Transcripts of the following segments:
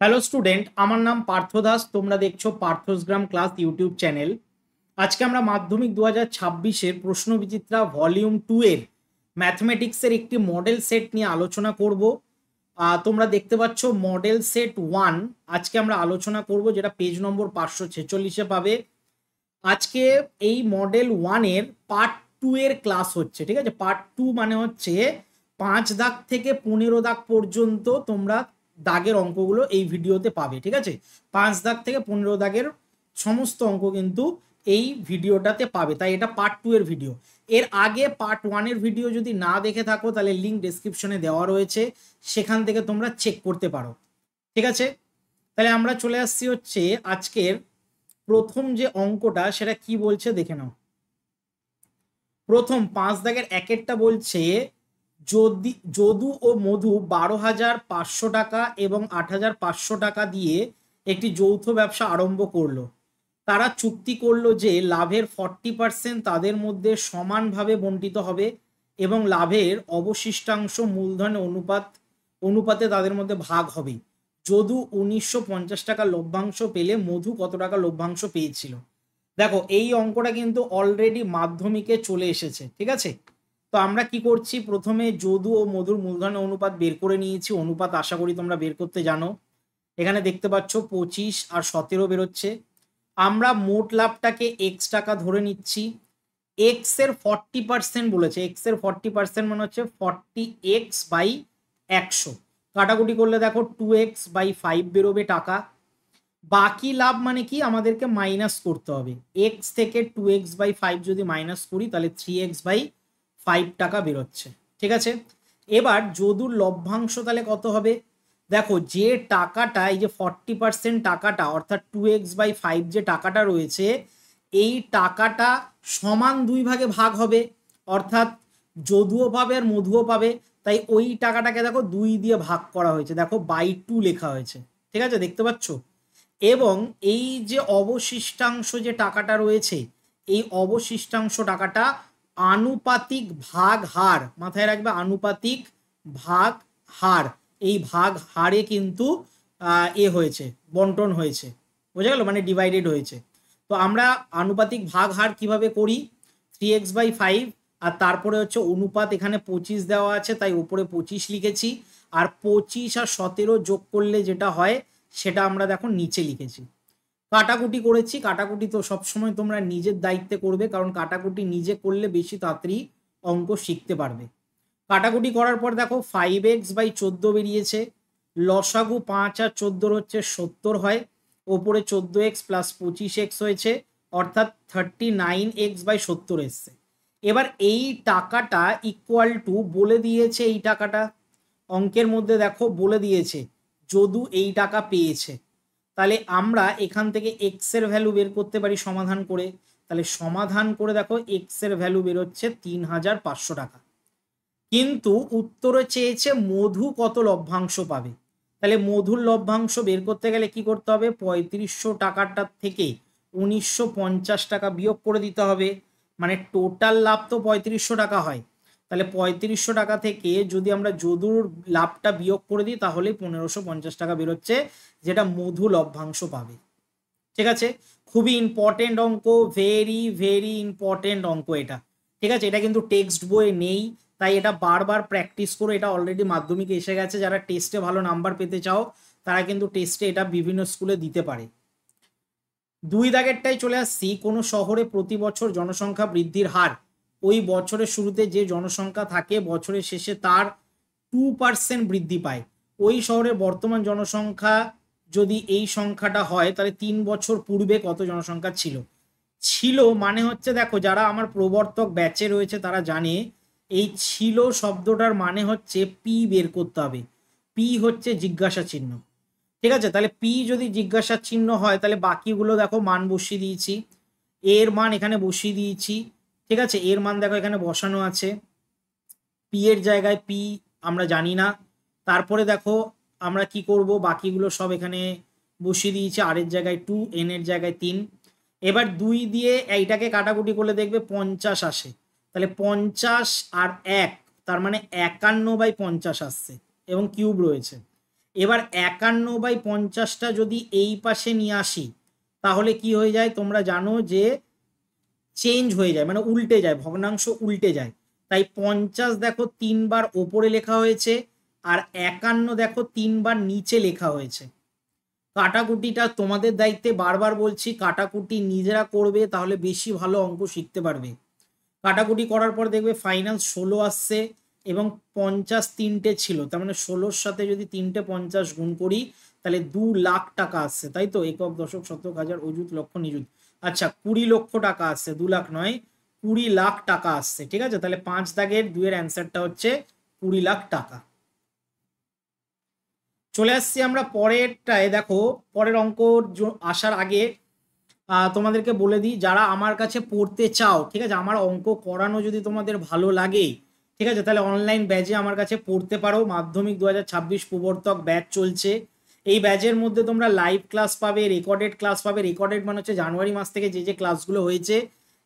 Hello student, আমার নাম পার্থ দাস। তোমরা দেখছো পার্থসগ্রাম ক্লাস ইউটিউব চ্যানেল। আজকে আমরা মাধ্যমিক 2026-এর প্রশ্ন বিচিত্রা ভলিউম 2 এর ম্যাথমেটিক্সের একটি মডেল সেট নিয়ে আলোচনা করব। তোমরা দেখতে পাচ্ছ মডেল সেট 1 আজকে আমরা আলোচনা করব, যেটা পেজ নম্বর 546-এ পাবে। আজকে এই মডেল 1 এর পার্ট 2 এর ক্লাস হচ্ছে, ঠিক আছে। পার্ট 2 মানে হচ্ছে 5 দাগ থেকে 15 দাগ পর্যন্ত তোমরা দাগের অঙ্কগুলো এই ভিডিওতে পাবে, ঠিক আছে। 5 দাগ থেকে 15 দাগের সমস্ত অঙ্ক কিন্তু এই ভিডিওটাতে পাবে, তাই এটা পার্ট 2 এর ভিডিও। এর আগে পার্ট 1 এর ভিডিও যদি না দেখে থাকো তাহলে লিঙ্ক ডেসক্রিপশনে দেওয়া রয়েছে, সেখান থেকে তোমরা চেক করতে পারো, ঠিক আছে। তাহলে আমরা চলে আসছি হচ্ছে আজকের প্রথম যে অঙ্কটা, সেটা কি বলছে দেখে নাও। প্রথম 5 দাগের একেরটা বলছে যদি যদু ও মধু 12,500 টাকা এবং 8,500 টাকা দিয়ে একটি যৌথ ব্যবসা আরম্ভ করলো। তারা চুক্তি করলো যে লাভের 40% তাদের মধ্যে সমানভাবে বণ্টিত হবে এবং লাভের অবশিষ্টাংশ মূলধনের অনুপাতে তাদের মধ্যে ভাগ হবে। যদু 1950 টাকা লভ্যাংশ পেলে মধু কত টাকা লভ্যাংশ পেয়েছিল। দেখো, এই অঙ্কটা কিন্তু অলরেডি মাধ্যমিকে চলে এসেছে, ঠিক আছে। তো আমরা কি করছি, প্রথমে যদু ও মধুর মূলধনের অনুপাত বের করে নিয়েছি। অনুপাত আশা করি তোমরা বের করতে জানো। এখানে দেখতে পাচ্ছ 25 আর 17 বেরোচ্ছে। আমরা মোট লাভটাকে এক্স টাকা ধরে নিচ্ছি। এক্স এর 40% বলেছে, এক্স এর 40% মানে হচ্ছে 40x/100। কাটাকুটি করলে দেখো 2x/5 বেরোবে টাকা। বাকি লাভ মানে কি, আমাদেরকে মাইনাস করতে হবে। এক্স থেকে 2x/5 যদি মাইনাস করি তাহলে 3x/5 টাকা বেরোচ্ছে, ঠিক আছে। এবার যদুর লভ্যাংশ তাহলে কত হবে। দেখো, যে টাকাটা, এই যে 40% টাকাটা অর্থাৎ 2x/5 যে টাকাটা রয়েছে, এই টাকাটা সমান 2 ভাগে ভাগ হবে, অর্থাৎ যদুও পাবে আর মধুও পাবে। তাই ওই টাকাটাকে দেখো 2 দিয়ে ভাগ করা হয়েছে, দেখো বাই 2 লেখা হয়েছে, ঠিক আছে, দেখতে পাচ্ছ। এবং এই যে অবশিষ্টাংশ যে টাকাটা রয়েছে, এই অবশিষ্টাংশ টাকাটা আনুপাতিক ভাগ হার, মাথায় রাখবে, আনুপাতিক ভাগ হার। এই ভাগ হারে কিন্তু হয়েছে, বন্টন হয়েছে, বোঝা গেল, মানে ডিভাইডেড হয়েছে। তো আমরা আনুপাতিক ভাগ হার কিভাবে করি, 3x/5 আর তারপরে হচ্ছে অনুপাত, এখানে 25 দেওয়া আছে তাই উপরে 25 লিখেছি, আর 25 আর 17 যোগ করলে যেটা হয় সেটা আমরা দেখো নিচে লিখেছি। কাটাকুটি করেছি, কাটাকুটি তো সবসময় তোমরা নিজের দায়িত্বে করবে, কারণ কাটাকুটি নিজে করলে বেশি তাড়াতাড়ি অঙ্ক শিখতে পারবে। কাটাকুটি করার পর দেখো 5x/14 বেরিয়েছে। লসাগু 5 আর 14 হচ্ছে 70 হয়, ওপরে 14x প্লাস 25x হয়েছে, অর্থাৎ 39x/70 এসছে। এবার এই টাকাটা ইকুয়াল টু বলে দিয়েছে, এই টাকাটা অঙ্কের মধ্যে দেখো বলে দিয়েছে যদু এই টাকা পেয়েছে। তাহলে আমরা এখান থেকে এক্স এর ভ্যালু বের করতে পারি সমাধান করে। তাহলে সমাধান করে দেখো এক্স এর ভ্যালু বেরোচ্ছে 3,500 টাকা। কিন্তু উত্তরে চেয়েছে মধু কত লভ্যাংশ পাবে। তাহলে মধুর লভ্যাংশ বের করতে গেলে কি করতে হবে, 3500 টাকাটার থেকে 1950 টাকা বিয়োগ করে দিতে হবে। মানে টোটাল লাভ তো 3500 টাকা হয়, তাহলে 3500 টাকা থেকে যদি আমরা যদুর লাভটা বিয়োগ করে দিই তাহলে 1550 টাকা বেরোচ্ছে, যেটা মধু লভ্যাংশ পাবে, ঠিক আছে। খুবই ইম্পর্টেন্ট অঙ্ক, ভেরি ভেরি ইম্পর্টেন্ট অঙ্ক এটা, ঠিক আছে। এটা কিন্তু টেক্সট বইয়ে নেই, তাই এটা বারবার প্র্যাকটিস করো। এটা অলরেডি মাধ্যমিকে এসে গেছে, যারা টেস্টে ভালো নাম্বার পেতে চাও তারা কিন্তু টেস্টে এটা বিভিন্ন স্কুলে দিতে পারে। 2 দাগেরটাই চলে আসছি। কোনো শহরে প্রতি বছর জনসংখ্যা বৃদ্ধির হার, ওই বছরের শুরুতে যে জনসংখ্যা থাকে বছরের শেষে তার 2% বৃদ্ধি পায়। ওই শহরের বর্তমান জনসংখ্যা যদি এই সংখ্যাটা হয় তাহলে 3 বছর পূর্বে কত জনসংখ্যা ছিল। ছিল মানে হচ্ছে, দেখো যারা আমার প্রবর্তক ব্যাচে রয়েছে তারা জানে এই ছিল শব্দটার মানে হচ্ছে পি বের করতে হবে। পি হচ্ছে জিজ্ঞাসা চিহ্ন, ঠিক আছে। তাহলে পি যদি জিজ্ঞাসা চিহ্ন হয় তাহলে বাকিগুলো দেখো মান বসিয়ে দিয়েছি, এর মান এখানে বসিয়ে দিয়েছি, ঠিক আছে। এর মান দেখো এখানে বসানো আছে, পি এর জায়গায় পি আমরা জানি না। তারপরে দেখো আমরা কি করব, বাকিগুলো সব এখানে বসিয়ে দিয়েছি, আর এর জায়গায় 2, এন এর জায়গায় 3। এবার 2 দিয়ে এইটাকে কাটাকুটি করলে দেখবে 50 আসে, তাহলে 50 আর 1 তার মানে 51/50 আসছে এবং কিউব রয়েছে। এবার 51/50টা যদি এই পাশে নিয়ে আসি তাহলে কি হয়ে যায় তোমরা জানো যে চেঞ্জ হয়ে যায়, মানে উল্টে যায়, ভগ্নাংশ উল্টে যায়। তাই 50 দেখো 3বার ওপরে লেখা হয়েছে আর 51 দেখো 3বার নিচে লেখা হয়েছে। কাটাকুটিটা তোমাদের দায়িত্বে, বারবার বলছি কাটাকুটি নিজেরা করবে তাহলে বেশি ভালো অঙ্ক শিখতে পারবে। কাটাকুটি করার পর দেখবে ফাইনাল 16 আসছে এবং 50 তিনটে ছিল, তার মানে 16-র সাথে যদি 3টে 50 গুণ করি তাহলে 2 লাখ টাকা আসছে, তাই তো? একক দশক শতক হাজার অযুত লক্ষ নিযুত, আচ্ছা 20 লক্ষ টাকা আসছে, 2 লাখ নয় 20 লাখ টাকা আসছে, ঠিক আছে? তাহলে 5 দাগের 2 এর অ্যান্সারটা হচ্ছে 20 লাখ টাকা। চলে আসছি আমরা পরেরটায়। দেখো পরের অঙ্ক আসার আগে তোমাদেরকে বলে দিই, যারা আমার কাছে পড়তে চাও, ঠিক আছে, আমার অঙ্ক করানো যদি তোমাদের ভালো লাগে, ঠিক আছে, তাহলে অনলাইন ব্যাচে আমার কাছে পড়তে পারো। মাধ্যমিক 2026 প্রবর্তক ব্যাচ চলছে। এই ব্যাচের মধ্যে তোমরা লাইভ ক্লাস পাবে, রেকর্ডেড ক্লাস পাবে। রেকর্ডেড মানে হচ্ছে জানুয়ারি মাস থেকে যে ক্লাসগুলো হয়েছে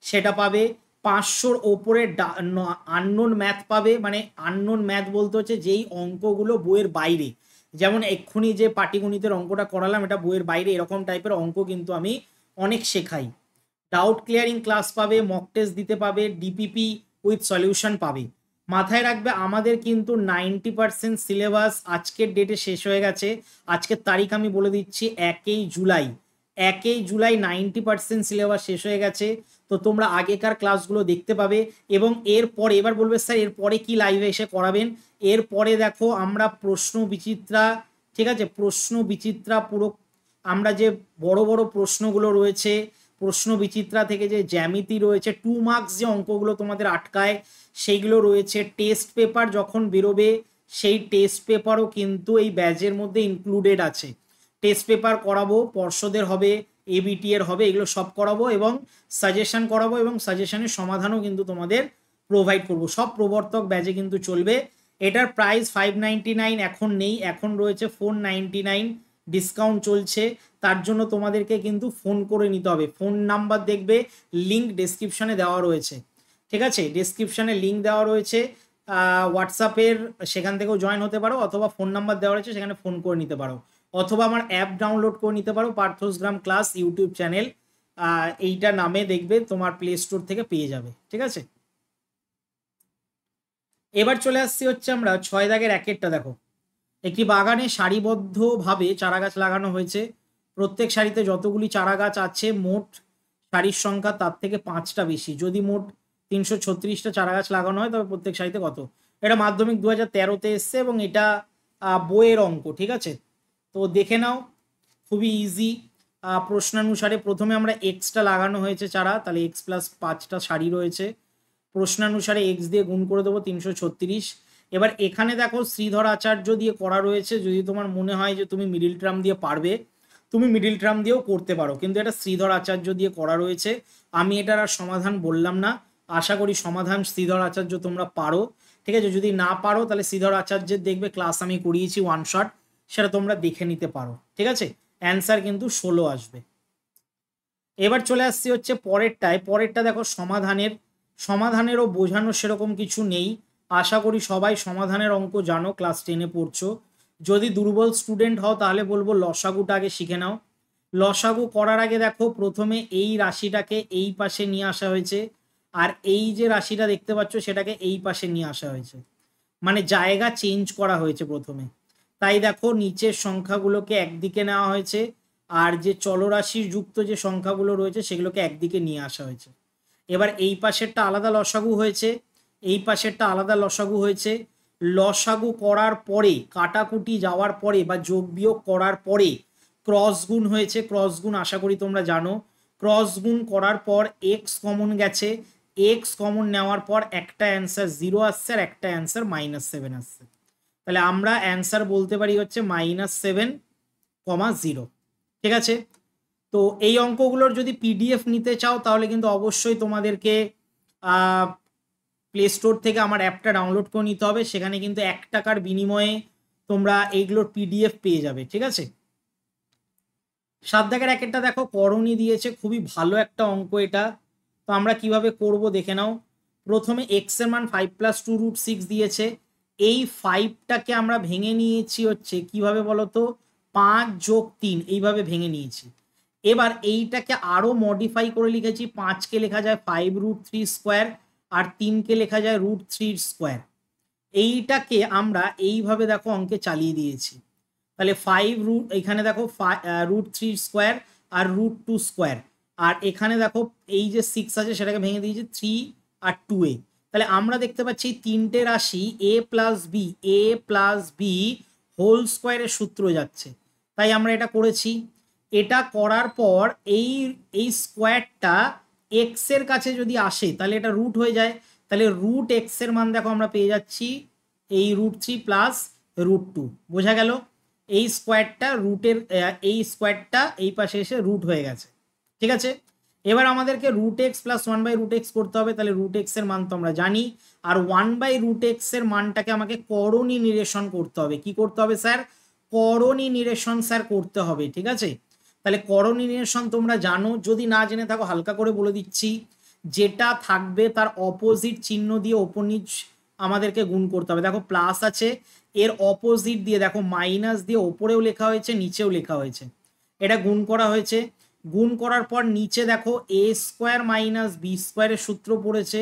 সেটা পাবে। 500-র ওপরে আননোন ম্যাথ পাবে। মানে আননোন ম্যাথ বলতে হচ্ছে যেই অঙ্কগুলো বইয়ের বাইরে, যেমন এক্ষুনি যে পাটিগণিতের অঙ্কটা করালাম এটা বইয়ের বাইরে, এরকম টাইপের অঙ্ক কিন্তু আমি অনেক শেখাই। ডাউট ক্লিয়ারিং ক্লাস পাবে, মক টেস্ট দিতে পাবে, ডিপিপি উইথ সলিউশন পাবে। মাথায় রাখবে আমাদের কিন্তু 90% সিলেবাস আজকের ডেটে শেষ হয়ে গেছে। আজকের তারিখ আমি বলে দিচ্ছি 1 জুলাই। 1 জুলাই 90% সিলেবাস শেষ হয়ে গেছে। তো তোমরা আগেকার ক্লাসগুলো দেখতে পাবে এবং এরপরে, এবার বলবে স্যার এরপরে কি লাইভে এসে করাবেন? এরপরে দেখো আমরা প্রশ্ন বিচিত্রা, ঠিক আছে, প্রশ্ন বিচিত্রা পুরো আমরা যে বড় বড় প্রশ্নগুলো রয়েছে, প্রশ্ন বিচিত্রা থেকে যে জ্যামিতি রয়েছে, 2 মার্কস যে অঙ্কগুলো তোমাদের আটকায় সেইগুলো রয়েছে। টেস্ট পেপার যখন বেরোবে সেই টেস্ট পেপারও কিন্তু এই ব্যাচের মধ্যে ইনক্লুডেড আছে। টেস্ট পেপার করাবো, পর্ষদের হবে, এবিটি এর হবে, এগুলো সব করাবো এবং সাজেশন করাবো এবং সাজেশনের সমাধানও কিন্তু তোমাদের প্রোভাইড করবো। সব প্রবর্তক ব্যাচে কিন্তু চলবে। এটার প্রাইস 599 এখন নেই, এখন রয়েছে 499, ডিসকাউন্ট চলছে। তার জন্য তোমাদেরকে কিন্তু ফোন করে নিতে হবে। ফোন নাম্বার দেখবে লিঙ্ক ডেসক্রিপশনে দেওয়া রয়েছে, ঠিক আছে? ডেসক্রিপশনে লিঙ্ক দেওয়া রয়েছে হোয়াটসঅ্যাপের, সেখান থেকেও জয়েন হতে পারো, অথবা ফোন নাম্বার দেওয়া রয়েছে সেখানে ফোন করে নিতে পারো, অথবা আমার অ্যাপ ডাউনলোড করে নিতে পারো, পার্থসগ্রাম ক্লাস ইউটিউব চ্যানেল এইটা নামে দেখবে তোমার প্লে স্টোর থেকে পেয়ে যাবে, ঠিক আছে? এবার চলে আসছি হচ্ছে আমরা 6 দাগের 1-এরটা। দেখো একটি বাগানে সারিবদ্ধভাবে চারা গাছ লাগানো হয়েছে। প্রত্যেক সারিতে যতগুলি চারা গাছ আছে মোট সারির সংখ্যা তার থেকে 5টা বেশি। যদি মোট 336টা চারা গাছ লাগানো হয় তবে প্রত্যেক সারিতে কত? এটা মাধ্যমিক 2013-তে এসছে এবং এটা বইয়ের অঙ্ক, ঠিক আছে? তো দেখে নাও, খুবই ইজি। প্রশ্নানুসারে প্রথমে আমরা এক্সটা লাগানো হয়েছে চারা, তাহলে x + 5টা সারি রয়েছে। প্রশ্নানুসারে এক্স দিয়ে গুণ করে দেবো 336। এবার এখানে দেখো শ্রীধর আচার্য দিয়ে করা রয়েছে। যদি তোমার মনে হয় যে তুমি মিডিল টার্ম দিয়ে পারবে, তুমি মিডিল টার্ম দিয়েও করতে পারো, কিন্তু এটা শ্রীধর আচার্য দিয়ে করা রয়েছে। আমি এটার আর সমাধান বললাম না। আশা করি সমাধান শ্রীধর আচার্য তোমরা পারো, ঠিক আছে? যদি না পারো তাহলে শ্রীধর আচার্যের দেখবে ক্লাস আমি করিয়েছি 1 শট, সেটা তোমরা দেখে নিতে পারো, ঠিক আছে? অ্যান্সার কিন্তু 16 আসবে। এবার চলে আসছি হচ্ছে পরেরটায়। পরেরটা দেখো সমাধানেরও বোঝানো সেরকম কিছু নেই। আশা করি সবাই সমাধানের অঙ্ক জানো, ক্লাস 10-এ পড়ছো। যদি দুর্বল স্টুডেন্ট হও তাহলে বলবো লসাগুটা আগে শিখে নাও। লসাগু করার আগে দেখো প্রথমে এই রাশিটাকে এই পাশে নিয়ে আসা হয়েছে, আর এই যে রাশিটা দেখতে পাচ্ছ সেটাকে এই পাশে নিয়ে আসা হয়েছে, মানে জায়গা চেঞ্জ করা হয়েছে প্রথমে। তাই দেখো নিচের সংখ্যাগুলোকে একদিকে নেওয়া হয়েছে আর যে চলরাশি যুক্ত যে সংখ্যাগুলো রয়েছে সেগুলোকে একদিকে নিয়ে আসা হয়েছে। এবার এই পাশেরটা আলাদা লসাগু হয়েছে, এই পাশেরটা আলাদা লসাগু হয়েছে। লসাগু করার পরে, কাটাকুটি যাওয়ার পরে বা যোগ বিয়োগ করার পরে ক্রস গুণ হয়েছে। ক্রস গুণ আশা করি তোমরা জানো। ক্রস গুণ করার পর এক্স কমন গেছে, এক্স কমন নেওয়ার পর একটা অ্যান্সার 0 আসছে আর একটা অ্যান্সার -7 আসছে। তাহলে আমরা অ্যান্সার বলতে পারি হচ্ছে -7,0, ঠিক আছে? তো এই অঙ্কগুলোর যদি পিডিএফ নিতে চাও তাহলে কিন্তু অবশ্যই তোমাদেরকে প্লে স্টোর থেকে আমার অ্যাপটা ডাউনলোড করে নিতে হবে। সেখানে কিন্তু 1 টাকার বিনিময়ে তোমরা এইগুলোর পিডিএফ পেয়ে যাবে, ঠিক আছে? 7 দাগের 1-এরটা দেখো করণী দিয়েছে, খুবই ভালো একটা অঙ্ক এটা। তো আমরা কিভাবে করব দেখে নাও। প্রথমে এক্স এর মান 5 + 2√6 দিয়েছে। এই 5টাকে আমরা ভেঙে নিয়েছি হচ্ছে কিভাবে বলতো, 5 যোগ 3 এইভাবে ভেঙে নিয়েছি। এবার এইটাকে আরো মডিফাই করে লিখেছি, 5কে লেখা যায় 5√3 স্কোয়ার আর 3কে লেখা যায় √3 স্কোয়ার। এইটাকে আমরা এইভাবে দেখো অঙ্কে চালিয়ে দিয়েছি। তাহলে 5 রুট, এখানে দেখো √3 স্কোয়ার আর √2 স্কোয়ার, আর এখানে দেখো এই যে 6 আছে সেটাকে ভেঙে দিয়েছি 3 আর 2a। তাহলে আমরা দেখতে পাচ্ছি তিনটে রাশি a প্লাস বি হোল স্কোয়ারের সূত্র যাচ্ছে, তাই আমরা এটা করেছি। এটা করার পর এই স্কোয়ারটা এক্স এর কাছে যদি আসে তাহলে এটা রুট হয়ে যায়, তাহলে √x এর মান দেখো আমরা পেয়ে যাচ্ছি এই √3 প্লাস √2। বোঝা গেল? এই স্কোয়ারটা রুটের, এই স্কোয়ারটা এই পাশে এসে রুট হয়ে গেছে। ঠিক আছে, এবার আমাদেরকে √x প্লাস 1/√x করতে হবে, তাহলে √x এর মান তো আমরা জানি, আর 1/√x এর মানটাকে আমাকে করণী নিরসন করতে হবে। কি করতে হবে স্যার? করণী নিরসন স্যার করতে হবে। ঠিক আছে, তাহলে করণী নিরসন তোমরা জানো, যদি না জেনে থাকো হালকা করে বলে দিচ্ছি। যেটা থাকবে তার অপোজিট চিহ্ন দিয়ে ওপর নিচ আমাদেরকে গুণ করতে হবে। দেখো প্লাস আছে, এর অপোজিট দিয়ে দেখো মাইনাস দিয়ে ওপরেও লেখা হয়েছে নিচেও লেখা হয়েছে, এটা গুণ করা হয়েছে। গুণ করার পর নিচে দেখো a স্কোয়ার মাইনাস বি স্কোয়ারের সূত্র পড়েছে,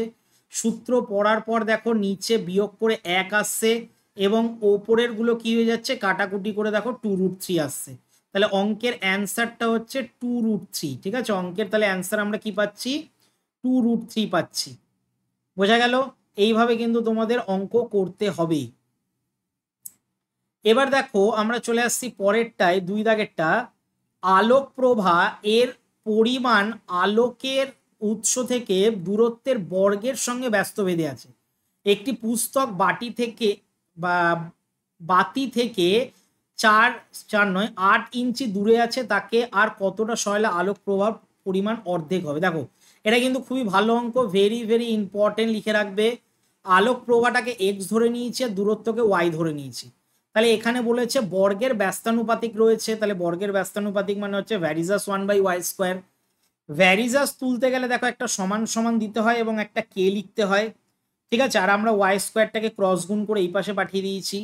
সূত্র পড়ার পর দেখো নিচে বিয়োগ করে 1 আসছে এবং ওপরের গুলো কি হয়ে যাচ্ছে কাটাকুটি করে দেখো 2√3 আসছে। তাহলে অঙ্কের অ্যান্সারটা হচ্ছে 2√3। ঠিক আছে, অঙ্কের তাহলে অ্যান্সার আমরা কি পাচ্ছি? 2√3 পাচ্ছি। বোঝা গেল? এইভাবে কিন্তু তোমাদের অঙ্ক করতে হবে। এবার দেখো আমরা চলে আসছি পরেরটায়, 2 দাগেরটা। আলোক প্রভা এর পরিমাণ আলোকের উৎস থেকে দূরত্বের বর্গের সঙ্গে ব্যস্ত বেঁধে আছে। একটি পুস্তক বাতি থেকে 8 ইঞ্চি দূরে আছে, তাকে আর কতটা সরলে আলোক প্রভাব পরিমাণ অর্ধেক হবে। দেখো এটা কিন্তু খুবই ভালো অঙ্ক, ভেরি ভেরি ইম্পর্টেন্ট, লিখে রাখবে। আলোক প্রভাটাকে এক্স ধরে নিয়েছি আর দূরত্বকে ওয়াই ধরে নিয়েছি। তাহলে এখানে বলেছে বর্গের ব্যস্তানুপাতিক রয়েছে, তাহলে বর্গের ব্যস্তানুপাতিক মানে হচ্ছে ভ্যারিজাস 1/y স্কোয়ার। ভ্যারিজাস তুলতে গেলে দেখো একটা সমান সমান দিতে হয় এবং একটা কে লিখতে হয়। ঠিক আছে, আর আমরা ওয়াই স্কোয়ারটাকে ক্রস গুণ করে এই পাশে পাঠিয়ে দিয়েছি।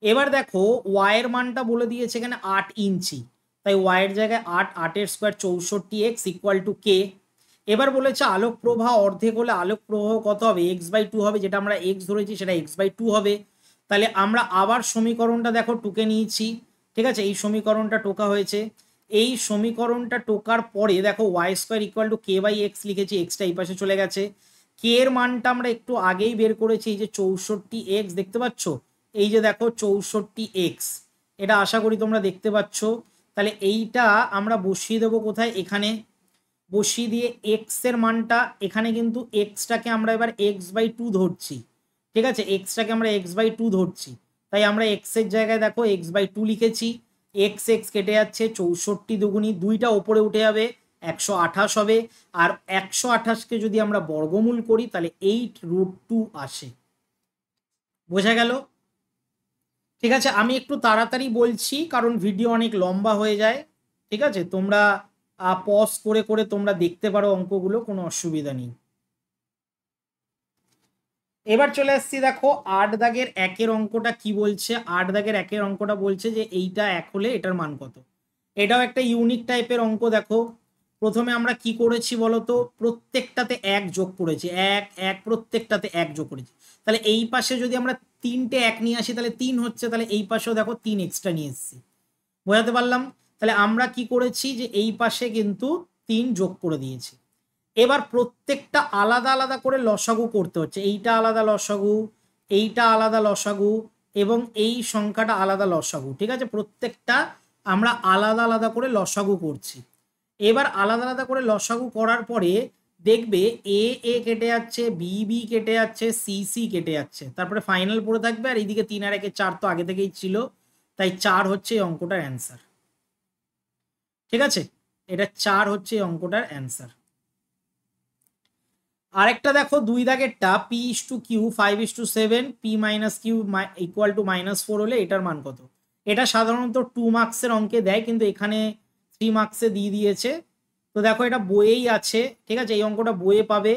এবার দেখো ওয়াই এর মানটা বলে দিয়েছে এখানে 8 ইঞ্চি, তাই ওয়াই এর জায়গায় 8 স্কোয়ার 64x ইকুয়াল টু কে। এবার বলেছে আলোক প্রবাহ অর্ধেক হলে আলোক প্রবাহ কত হবে? x/2 হবে, যেটা আমরা x ধরেছি সেটা x/2 হবে। তাহলে আমরা আবার সমীকরণটা দেখো টুকে নিয়েছি। ঠিক আছে, এই সমীকরণটা টোকা হয়েছে। এই সমীকরণটা টোকার পরে দেখো Y square equal to k/x লিখেছি, এক্সটা এই পাশে চলে গেছে। কে এর মানটা আমরা একটু আগেই বের করেছি, এই যে 64x দেখতে পাচ্ছ, এই যে দেখো 64x, এটা আশা করি তোমরা দেখতে পাচ্ছ। তাহলে এইটা আমরা বসিয়ে দেবো কোথায়? এখানে বসিয়ে দিয়ে এক্স এর মানটা, এখানে কিন্তু এক্সটাকে আমরা এবার x/2 ধরছি। ঠিক আছে, এক্সটাকে আমরা x/2 ধরছি, তাই আমরা এক্স এর জায়গায় দেখো x/2 লিখেছি। এক্স এক্স কেটে যাচ্ছে, 64 দুগুণি 2টা ওপরে উঠে যাবে, 128 হবে। আর 128কে যদি আমরা বর্গমূল করি তাহলে 8√2 আসে। বোঝা গেল? ঠিক আছে, আমি একটু তাড়াতাড়ি বলছি কারণ ভিডিও অনেক লম্বা হয়ে যায়। ঠিক আছে, তোমরা পজ করে করে তোমরা দেখতে পারো অঙ্কগুলো, কোনো অসুবিধা নেই। এবার চলে আসছি দেখো 8 দাগের 1-এর অঙ্কটা কি বলছে। 8 দাগের 1-এর অঙ্কটা বলছে যে এইটা 1 হলে এটার মান কত। এটাও একটা ইউনিক টাইপের অঙ্ক। দেখো প্রথমে আমরা কি করেছি বলতো, প্রত্যেকটাতে 1 যোগ করেছি, 1 1 প্রত্যেকটাতে 1 যোগ করেছি। তাহলে এই পাশে যদি আমরা 3টে 1 নিয়ে আসি তাহলে 3 হচ্ছে, তাহলে এই পাশেও দেখো 3 এক্সট্রা নিয়ে এসেছি। বোঝাতে পারলাম? তাহলে আমরা কি করেছি যে এই পাশে কিন্তু 3 যোগ করে দিয়েছি। এবার প্রত্যেকটা আলাদা আলাদা করে লসাগু করতে হচ্ছে, এইটা আলাদা লসাগু, এইটা আলাদা লসাগু এবং এই সংখ্যাটা আলাদা লসাগু। ঠিক আছে, প্রত্যেকটা আমরা আলাদা আলাদা করে লসাগু করছি। এবার আলাদা আলাদা করে লসাগু করার পরে দেখবে এ এ কেটে যাচ্ছে, বি বি কেটে যাচ্ছে, সি সি কেটে যাচ্ছে, তারপরে ফাইনাল পড়ে থাকবে। আর এইদিকে 3 আর 1 4 তো আগে থেকেই ছিল, তাই 4 হচ্ছে এই অঙ্কটার অ্যান্সার। ঠিক আছে, এটা 4 হচ্ছে এই অঙ্কটার অ্যান্সার। আরেকটা দেখো 2 দাগেরটা, p/q 5:7 p-q ইকুয়াল টু -4 হলে এটার মান কত। এটা সাধারণত 2 মার্কসের অঙ্কে দেয়, কিন্তু এখানে 3 মার্কসে দিয়ে দিয়েছে। তো দেখো এটা বইয়েই আছে। ঠিক আছে, এই অঙ্কটা বইয়ে পাবে।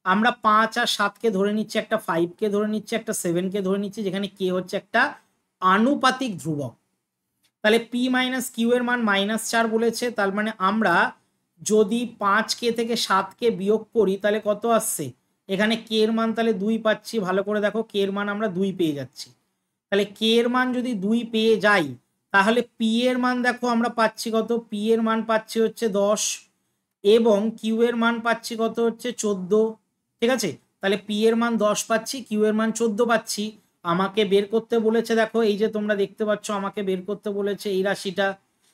আমরা 5 আর 7কে ধরে নিচ্ছি, একটা 5কে ধরে নিচ্ছি, একটা 7কে ধরে নিচ্ছি, যেখানে কে হচ্ছে একটা আনুপাতিক ধ্রুবক। তাহলে পি মাইনাস কিউ এর মান -4 বলেছে, তার মানে আমরা যদি 5কে থেকে 7কে বিয়োগ করি তাহলে কত আসছে, এখানে কে এর মান তাহলে 2 পাচ্ছি। ভালো করে দেখো, কে এর মান আমরা 2 পেয়ে যাচ্ছি। তাহলে কে এর মান যদি 2 পেয়ে যাই, তাহলে পি এর মান দেখো আমরা পাচ্ছি কত, পি এর মান পাচ্ছি হচ্ছে 10 এবং কিউ এর মান পাচ্ছি কত হচ্ছে 14। ঠিক আছে, তাহলে পি এর মান 10 পাচ্ছি, কিউ এর মান 14 পাচ্ছি। আমাকে বের করতে বলেছে, দেখো এই যে তোমরা দেখতে পাচ্ছ আমাকে বের করতে বলেছে এই রাশিটা।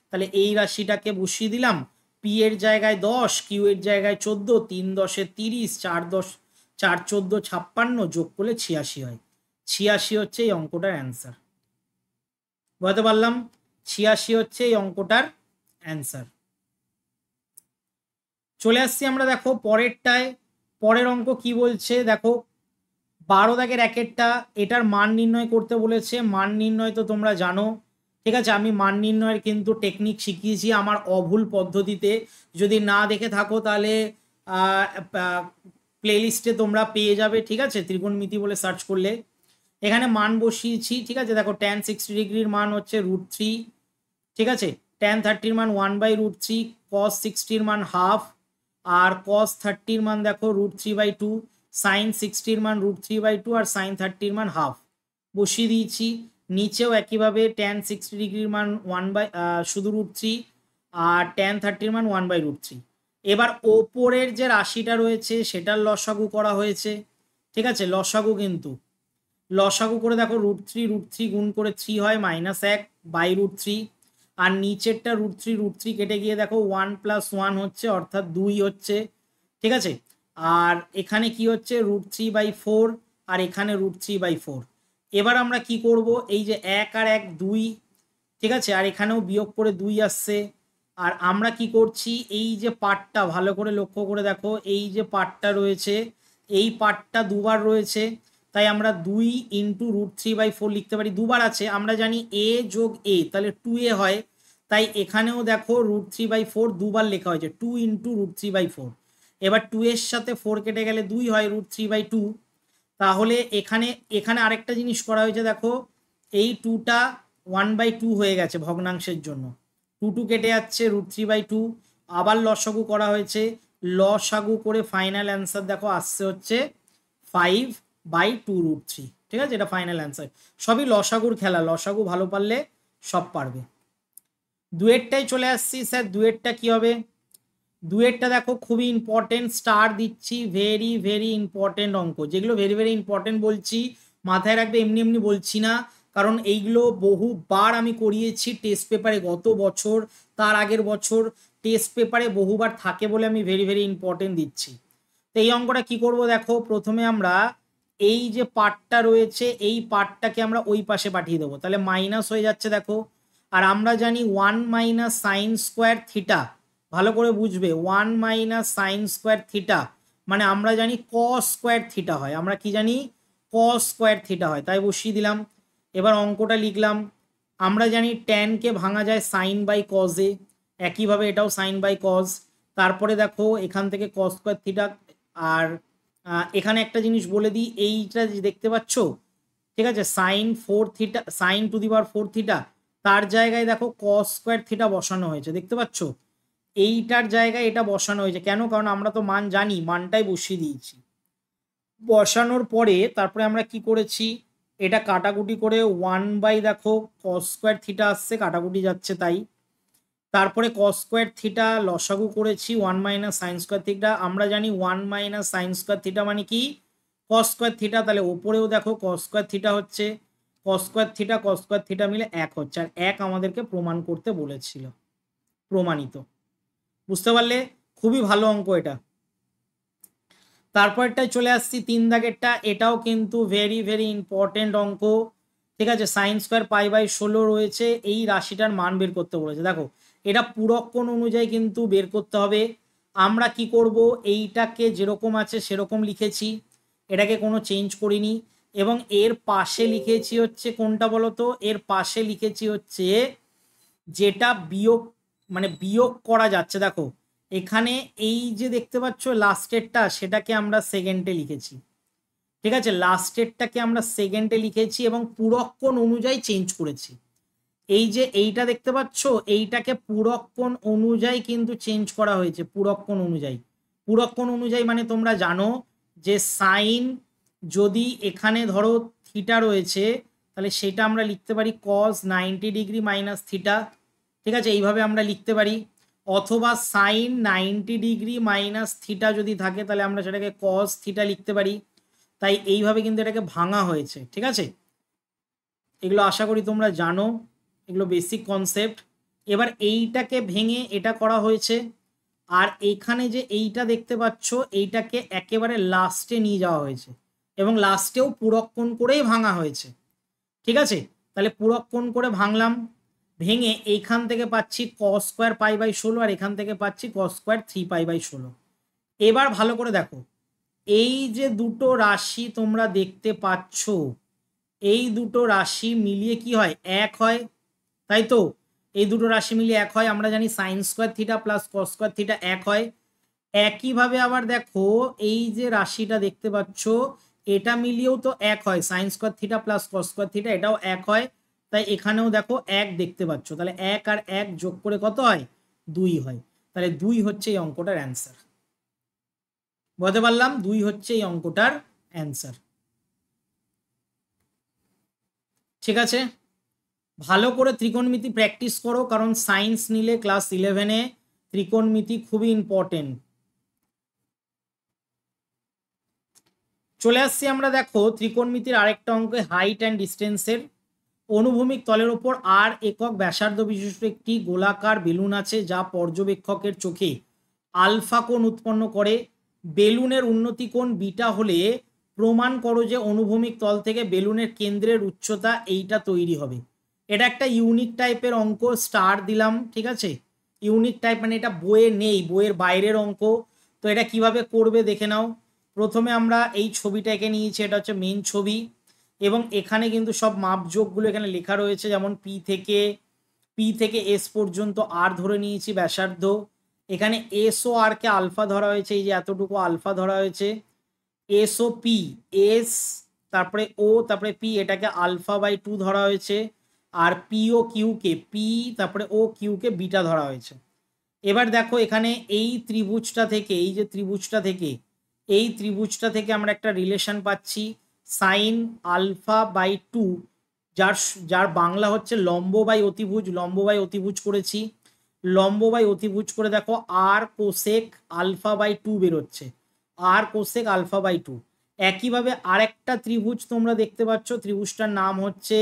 তাহলে এই রাশিটাকে বসিয়ে দিলাম, পি এর জায়গায় 10, কিউ এর জায়গায় 14, 3 10 30, 4 10 4 14 56, যোগ করলে 86 হয়। 86 হচ্ছে এই অঙ্কটার অ্যান্সার। বুঝতে পারলাম? 86 হচ্ছে এই অঙ্কটার অ্যান্সার। চলে আসছি আমরা দেখো পরেরটায়। পরের অঙ্ক কি বলছে দেখো, 12 দাগের একেরটা, এটার মান নির্ণয় করতে বলেছে। মান নির্ণয় তো তোমরা জানো, ঠিক আছে, আমি মান নির্ণয়ের কিন্তু টেকনিক শিখিয়েছি আমার অভুল পদ্ধতিতে। যদি না দেখে থাকো তাহলে প্লেলিস্টে তোমরা পেয়ে যাবে, ঠিক আছে, ত্রিকোণমিতি বলে সার্চ করলে। এখানে মান বসিয়েছি, ঠিক আছে, দেখো tan 60 ডিগ্রির মান হচ্ছে √3, ঠিক আছে, tan 30 মান 1/√3, cos 60 মান হাফ, আর cos 30 মান দেখো √3/2, sin 60 মান √3/2, আর sin 30 মান হাফ বসিয়ে দিয়েছি। নিচেও একইভাবে tan 60 ডিগ্রির মান শুধু √3 আর tan 30 মান 1/√3। এবার ওপরের যে রাশিটা রয়েছে সেটার লসাগু করা হয়েছে, ঠিক আছে, লসাগু কিন্তু লসাগু করে দেখো √3 গুণ করে 3 হয় -1/√3, আর নিচেরটা √3 কেটে গিয়ে দেখো 1 + 1 হচ্ছে, অর্থাৎ 2 হচ্ছে, ঠিক আছে। আর এখানে কি হচ্ছে √3/4, আর এখানে √3/4। এবার আমরা কি করব, এই যে 1 আর 1 2, ঠিক আছে, আর এখানেও বিয়োগ করে 2 আসছে। আর আমরা কি করছি, এই যে পার্টটা ভালো করে লক্ষ্য করে দেখো, এই যে পার্টটা রয়েছে এই পার্টটা দুবার রয়েছে, তাই আমরা 2 × √3/4 লিখতে পারি। দুবার আছে, আমরা জানি a যোগ a তাহলে 2a হয়, তাই এখানেও দেখো √3/4 দুবার লেখা হয়েছে, 2 × √3/4। এবার 2 এর সাথে 4 কেটে গেলে 2 হয় √3/2। তাহলে এখানে এখানে আরেকটা জিনিস করা হয়েছে দেখো, এই 2টা 1/2 হয়ে গেছে ভগ্নাংশের জন্য, 2 কেটে যাচ্ছে √3/2। আবার লসাগু করা হয়েছে, লসাগু করে ফাইনাল অ্যান্সার দেখো আসছে হচ্ছে 5/2√3, ঠিক আছে, এটা ফাইনাল অ্যান্সার। সবই লসাগুর খেলা, লসাগু ভালো পারলে সব পারবে। দুয়েরটাই চলে আসছি। স্যার দুয়েরটা কি হবে? দুয়েরটা দেখো খুবই ইম্পর্টেন্ট, স্টার দিচ্ছি, ভেরি ভেরি ইম্পর্টেন্ট অঙ্ক। যেগুলো ভেরি ভেরি ইম্পর্টেন্ট বলছি মাথায় রাখবে, এমনি এমনি বলছি না, কারণ এইগুলো বহুবার আমি করিয়েছি টেস্ট পেপারে, গত বছর তার আগের বছর টেস্ট পেপারে বহুবার থাকে বলে আমি ভেরি ভেরি ইম্পর্টেন্ট দিচ্ছি। তো এই অঙ্কটা কি করব দেখো, প্রথমে আমরা এই যে পার্টটা রয়েছে এই পার্টটাকে আমরা ওই পাশে পাঠিয়ে দেবো, তাহলে মাইনাস হয়ে যাচ্ছে দেখো। আর আমরা জানি 1 - sin²θ, ভালো করে বুঝবে, 1 - sin²θ মানে আমরা জানি cos²θ হয়, আমরা কি জানি cos²θ হয়, তাই বসিয়ে দিলাম। এবার অঙ্কটা লিখলাম, আমরা জানি ট্যানকে ভাঙা যায় sin/cos এ, একইভাবে এটাও sin/cos। তারপরে দেখো এখান থেকে cos²θ, আর এখানে একটা জিনিস বলে দিই, এইটা দেখতে পাচ্ছ, ঠিক আছে, sin4θ, sin⁴θ, তার জায়গায় দেখো cos²θ বসানো হয়েছে, দেখতে পাচ্ছ, এইটার জায়গায় এটা বসানো হয়েছে কেন, কারণ আমরা তো মান জানি, মানটাই বসিয়ে দিয়েছি। বসানোর পরে তারপরে আমরা কি করেছি, এটা কাটাকুটি করে 1/ দেখো cos²θ আসছে, কাটাকুটি যাচ্ছে তাই। তারপরে cos²θ লসাগু করেছি 1 - sin²θ, আমরা জানি 1 - sin²θ মানে কি cos²θ, তাহলে ওপরেও দেখো cos²θ হচ্ছে, cos²θ মিলে 1 হচ্ছে, আর 1 আমাদেরকে প্রমাণ করতে বলেছিল, প্রমাণিত। বুঝতে পারলে? খুবই ভালো অঙ্ক এটা। তারপরটায় চলে আসছি 3 দাগেরটা, এটাও কিন্তু ভেরি ভেরি ইম্পর্টেন্ট অঙ্ক, ঠিক আছে, sin² π/16 রয়েছে, এই রাশিটার মান বের করতে বলেছে। দেখো এটা পূরক কোণ অনুযায়ী কিন্তু বের করতে হবে। আমরা কি করব, এইটাকে যেরকম আছে সেরকম লিখেছি, এটাকে কোনো চেঞ্জ করিনি, এবং এর পাশে লিখেছি হচ্ছে কোনটা বলতো, এর পাশে লিখেছি হচ্ছে যেটা বিয়োগ, মানে বিয়োগ করা যাচ্ছে। দেখো এখানে এই যে দেখতে পাচ্ছ লাস্টেরটা, সেটাকে আমরা সেকেন্ডে লিখেছি, ঠিক আছে, লাস্টেরটাকে আমরা সেকেন্ডে লিখেছি এবং পুরক্ষণ অনুযায়ী চেঞ্জ করেছি। এই যে এইটা দেখতে পাচ্ছ, এইটাকে পুরক্ষণ অনুযায়ী কিন্তু চেঞ্জ করা হয়েছে, পুরক্ষণ অনুযায়ী। পুরক্ষণ অনুযায়ী মানে তোমরা জানো যে সাইন যদি এখানে ধরো থিটা রয়েছে, তাহলে সেটা আমরা লিখতে পারি কস 90 ডিগ্রি মাইনাস থিটা, ঠিক আছে, এইভাবে আমরা লিখতে পারি। অথবা সাইন 90 ডিগ্রি মাইনাস থিটা যদি থাকে, তাহলে আমরা সেটাকে কস থিটা লিখতে পারি। তাই এইভাবে কিন্তু এটাকে ভাঙা হয়েছে, ঠিক আছে। এগুলো আশা করি তোমরা জানো, এগুলো বেসিক কনসেপ্ট। এবার এইটাকে ভেঙে এটা করা হয়েছে, আর এইখানে যে এইটা দেখতে পাচ্ছ, এইটাকে একেবারে লাস্টে নিয়ে যাওয়া হয়েছে এবং লাস্টেও পুরক্ষণ করেই ভাঙা হয়েছে, ঠিক আছে। তাহলে পুরক্ষণ করে ভাঙলাম, ভেঙে এইখান থেকে পাচ্ছি কস স্কোয়ার পাই বাই 16, আর এখান থেকে পাচ্ছি কস স্কোয়ার 3 পাই বাই 16। এবার ভালো করে দেখো, এই যে দুটো রাশি তোমরা দেখতে পাচ্ছ, এই দুটো রাশি মিলিয়ে কি হয়, এক হয়, তাই তো। এই দুটো রাশি মিলিয়ে এক হয়, আমরা জানি sine square theta plus cos square theta এক হয়। একইভাবে আবার দেখো, এই যে রাশিটা দেখতে পাচ্ছ, এটা মিলিয়েও তো এক হয়, sine square theta plus cos square theta, এটাও এক হয়। তাই এখানেও দেখো এক দেখতে পাচ্ছ, তাহলে এক আর এক যোগ করে কত হয়, 2 হয়। তাহলে 2 হচ্ছে এই অঙ্কটার অ্যান্সার। বলতে পারলাম 2 হচ্ছে এই অঙ্কটার অ্যান্সার, ঠিক আছে। ভালো করে ত্রিকোণমিতি প্র্যাকটিস করো, কারণ সায়েন্স নিলে ক্লাস 11-এ ত্রিকোণমিতি খুবই ইম্পর্টেন্ট। চলে আসছি আমরা, দেখো ত্রিকোণমিতির আরেকটা অঙ্ক, হাইট অ্যান্ড ডিস্টেন্সের। অনুভূমিক তলের ওপর আর একক ব্যাসার্ধ বিশিষ্ট একটি গোলাকার বেলুন আছে, যা পর্যবেক্ষকের চোখে আলফা কোণ উৎপন্ন করে। বেলুনের উন্নতি কোণ বিটা হলে প্রমাণ করো যে অনুভূমিক তল থেকে বেলুনের কেন্দ্রের উচ্চতা এইটা তৈরি হবে। এটা একটা ইউনিক টাইপের অঙ্ক, স্টার দিলাম, ঠিক আছে। ইউনিক টাইপ মানে এটা বইয়ে নেই, বইয়ের বাইরের অঙ্ক। তো এটা কিভাবে করবে দেখে নাও। প্রথমে আমরা এই ছবিটা এঁকে নিয়েছি, এটা হচ্ছে মেন ছবি, এবং এখানে কিন্তু সব মাপযোগগুলো এখানে লেখা রয়েছে, যেমন পি থেকে এস পর্যন্ত আর ধরে নিয়েছি ব্যাসার্ধ। এখানে এস ও আর কে আলফা ধরা হয়েছে, এই যে এতটুকু আলফা ধরা হয়েছে। এস ও পি, এস তারপরে ও তারপরে পি, এটাকে আলফা বাই 2 ধরা হয়েছে। আর পি ও কিউকে পি তারপরে ও কিউকে বিটা ধরা হয়েছে। এবার দেখো এখানে এই ত্রিভুজটা থেকে, এই যে ত্রিভুজটা থেকে, এই ত্রিভুজটা থেকে আমরা একটা রিলেশন পাচ্ছি সাইন আলফা বাই 2, যার যার বাংলা হচ্ছে লম্ব বাই অতিভুজ। লম্ব বাই অতিভুজ করেছি, লম্ব বাই অতিভুজ করে দেখো আর কোসেক আলফা বাই 2 বেরোচ্ছে, আর কোসেক আলফা বাই 2। একইভাবে আরেকটা ত্রিভুজ তোমরা দেখতে পাচ্ছ, ত্রিভুজটার নাম হচ্ছে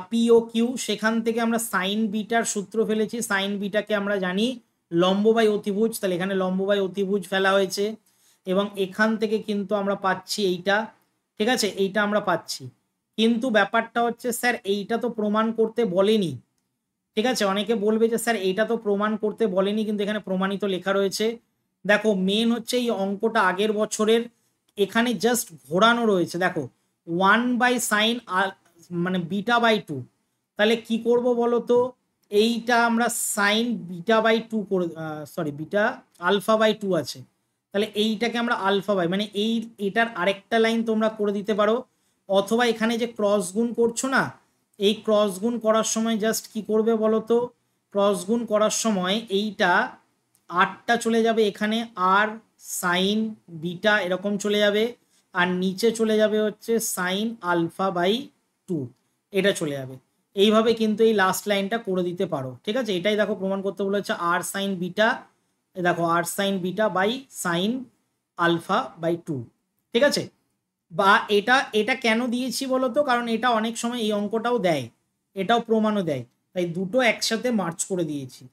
পিও কিউ। সেখান থেকে আমরা সাইন বিটার সূত্র ফেলেছি, সাইন বিটাকে আমরা জানি লম্ব বাই অতিভুজ, তাহলে এখানে লম্ব বাই অতিভুজ ফেলা হয়েছে। এবং এখান থেকে কিন্তু আমরা পাচ্ছি এইটা, ঠিক আছে, এইটা আমরা পাচ্ছি। কিন্তু ব্যাপারটা হচ্ছে স্যার এইটা তো প্রমাণ করতে বলেনি, ঠিক আছে। অনেকে বলবে যে স্যার এইটা তো প্রমাণ করতে বলেনি, কিন্তু এখানে প্রমাণিত লেখা রয়েছে। দেখো মেন হচ্ছে এই অঙ্কটা আগের বছরের, এখানে জাস্ট ঘোরানো রয়েছে। দেখো 1/sin মানে বিটা বাই 2, তাহলে কি করব বলো তো, এইটা আমরা সাইন বিটা বাই 2 করে, সরি বিটা আলফা বাই 2 আছে, তাহলে এইটাকে আমরা আলফা বাই মানে এটার আরেকটা লাইন তোমরা করে দিতে পারো। অথবা এখানে যে ক্রস গুণ করছো না, এই ক্রস গুণ করার সময় জাস্ট কি করবে বলো তো, ক্রস গুণ করার সময় এইটা আরটা চলে যাবে এখানে, আর সাইন বিটা এরকম চলে যাবে, আর নিচে চলে যাবে হচ্ছে সাইন আলফা বাই 2, এটা চলে যাবে। এইভাবে কিন্তু এই লাস্ট লাইনটা করে দিতে পারো, ঠিক আছে। এটাই দেখো প্রমাণ করতে বলেছে, আর সাইন বিটা, দেখো আর sine beta by sine alpha by 2, ঠিক আছে। বা এটা এটা কেন দিয়েছি বলো তো, কারণ এটা অনেক সময় এই অঙ্কটাও দেয়, এটাও প্রমাণও দেয়, তাই দুটো একসাথে মার্চ করে দিয়েছি।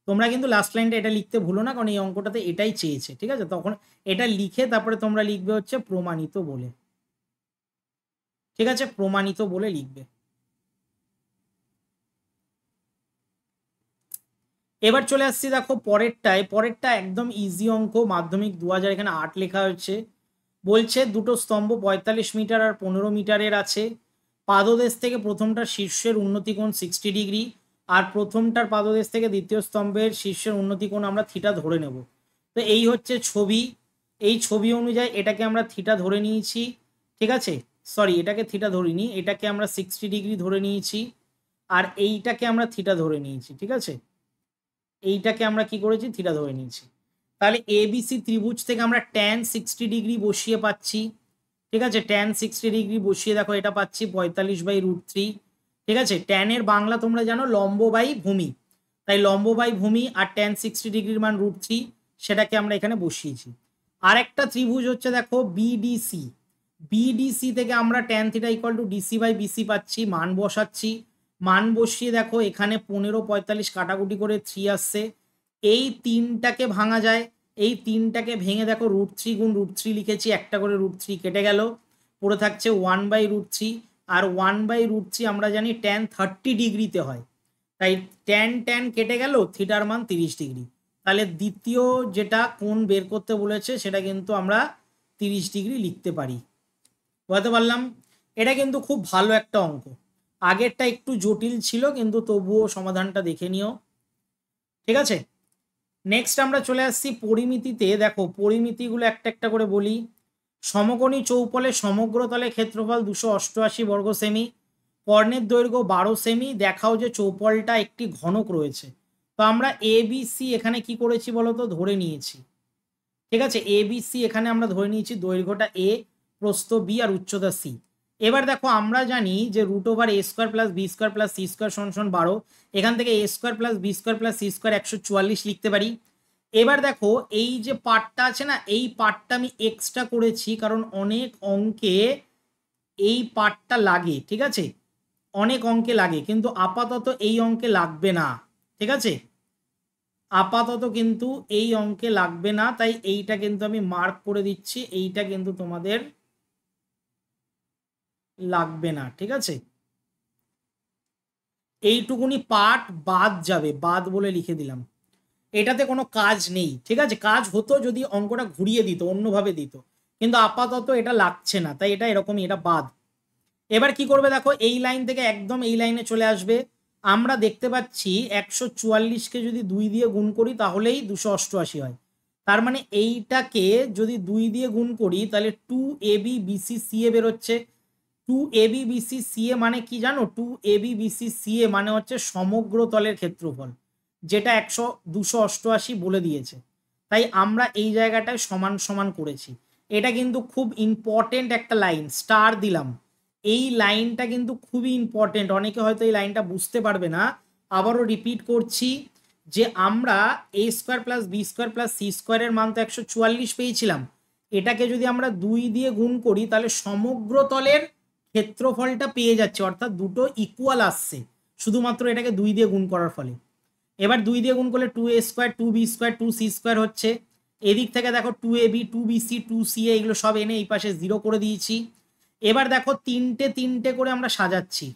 তোমরা কিন্তু লাস্ট লাইনটা এটা লিখতে ভুলো না, কারণ এই অঙ্কটাতে এটাই চেয়েছে, ঠিক আছে। তখন এটা লিখে তারপরে তোমরা লিখবে হচ্ছে প্রমাণিত বলে, ঠিক আছে, প্রমাণিত বলে লিখবে। এবার চলে আসছি দেখো পরেরটায়, পরেরটা একদম ইজি অঙ্ক, মাধ্যমিক 2000, এখানে 8 লেখা হচ্ছে। বলছে দুটো স্তম্ভ 45 মিটার আর 15 মিটারের আছে। পাদদেশ থেকে প্রথমটা শীর্ষের উন্নতি কোণ 60 ডিগ্রি, আর প্রথমটার পাদদেশ থেকে দ্বিতীয় স্তম্ভের শীর্ষের উন্নতি কোণ আমরা থিটা ধরে নেব। তো এই হচ্ছে ছবি, এই ছবি অনুযায়ী এটাকে আমরা থিটা ধরে নিয়েছি, ঠিক আছে, সরি এটাকে থিটা ধরিনি, এটাকে আমরা 60 ডিগ্রি ধরে নিয়েছি, আর এইটাকে আমরা থিটা ধরে নিয়েছি, ঠিক আছে, এইটাকে আমরা কি করেছি, থিটা ধরে নিয়েছি। তাহলে এবিসি ত্রিভুজ থেকে আমরা ট্যান 60 ডিগ্রি বসিয়ে পাচ্ছি, ঠিক আছে, ট্যান 60 ডিগ্রি বসিয়ে দেখো এটা পাচ্ছি 45/√3, ঠিক আছে। ট্যানের বাংলা তোমরা জানো লম্ব বাই ভূমি, তাই লম্ব বাই ভূমি আর ট্যান 60 ডিগ্রির মান √3, সেটাকে আমরা এখানে বসিয়েছি। আরেকটা ত্রিভুজ হচ্ছে দেখো বিডিসি, বিডিসি থেকে আমরা ট্যান থিটা ইকুয়াল টু ডিসি/বিসি পাচ্ছি, মান বসাচ্ছি, মান বসিয়ে দেখো এখানে 15 45 কাটাকুটি করে 3 আসছে। এই তিনটাকে ভাঙা যায়, এই তিনটাকে ভেঙে দেখো √3 গুণ √3 লিখেছি, একটা করে √3 কেটে গেল, পড়ে থাকছে 1/√3, আর 1/√3 আমরা জানি ট্যান 30 ডিগ্রিতে হয়, তাই ট্যান ট্যান কেটে গেল, থিটার মান 30 ডিগ্রি। তাহলে দ্বিতীয় যেটা কোণ বের করতে বলেছে সেটা কিন্তু আমরা 30 ডিগ্রি লিখতে পারি। বুঝতে পারলাম? এটা কিন্তু খুব ভালো একটা অঙ্ক, আগেরটা একটু জটিল ছিল কিন্তু তবুও সমাধানটা দেখে নিও, ঠিক আছে। নেক্সট আমরা চলে আসছি পরিমিতিতে। দেখো পরিমিতিগুলো একটা একটা করে বলি। সমকোণী চৌপলে সমগ্র তলে ক্ষেত্রফল 288 বর্গ সেমি, কর্ণের দৈর্ঘ্য 12 সেমি, দেখাও যে চৌপলটা একটি ঘনক রয়েছে। তো আমরা এ বি সি এখানে কি করেছি বলতো, ধরে নিয়েছি, ঠিক আছে, এ বি সি এখানে আমরা ধরে নিয়েছি, দৈর্ঘ্যটা এ, প্রস্থ বি আর উচ্চতা সি। এবার দেখো আমরা জানি যে √a² + b² + c² = 12, এখান থেকে a² + b² + c² 144 লিখতে পারি। এবার দেখো এই যে পার্টটা আছে না, এই পার্টটা আমি এক্সট্রা করেছি কারণ অনেক অঙ্কে এই পার্টটা লাগে, ঠিক আছে, অনেক অঙ্কে লাগে, কিন্তু আপাতত এই অঙ্কে লাগবে না, ঠিক আছে, আপাতত কিন্তু এই অঙ্কে লাগবে না, তাই এইটা কিন্তু আমি মার্ক করে দিচ্ছি, এইটা কিন্তু তোমাদের লাগবে না, ঠিক আছে, এইটুকুনি পার্ট বাদ যাবে, বাদ বলে লিখে দিলাম, এটাতে কোনো কাজ নেই, ঠিক আছে, কাজ হতো যদি অঙ্কটা ঘুরিয়ে দিত, অন্যভাবে দিত, কিন্তু আপাতত এটা লাগছে না, তাই এটা এরকমই, এটা বাদ। এবার কি করবে দেখো, এই লাইন থেকে একদম এই লাইনে চলে আসবে, আমরা দেখতে পাচ্ছি 144কে যদি 2 দিয়ে গুণ করি তাহলেই 288 হয়, তার মানে এইটাকে যদি 2 দিয়ে গুণ করি তাহলে 2AB BC CA বেরোচ্ছে। 2AB BC CA মানে কি জানো, 2AB BC CA মানে হচ্ছে সমগ্র তলের ক্ষেত্রফল, যেটা 288 বলে দিয়েছে, তাই আমরা এই জায়গাটায় সমান সমান করেছি। এটা কিন্তু খুব ইম্পর্টেন্ট একটা লাইন, স্টার দিলাম, এই লাইনটা কিন্তু খুবই ইম্পর্টেন্ট, অনেকে হয়তো এই লাইনটা বুঝতে পারবে না, আবারও রিপিট করছি যে আমরা a² + b² + c² এর মান তো 144 পেয়েছিলাম, এটাকে যদি আমরা 2 দিয়ে গুণ করি তাহলে সমগ্র তলের ক্ষেত্রফলটা পেয়ে যাচ্ছে, অর্থাৎ দুটো ইকুয়াল আসছে শুধুমাত্র এটাকে 2 দিয়ে গুণ করার ফলে। এবার 2 দিয়ে গুণ করলে 2a² 2b² 2c² হচ্ছে, এদিক থেকে দেখো 2ab 2bc 2ca এগুলো সব এনে এই পাশে 0 করে দিয়েছি। এবার দেখো তিনটে তিনটে করে আমরা সাজাচ্ছি,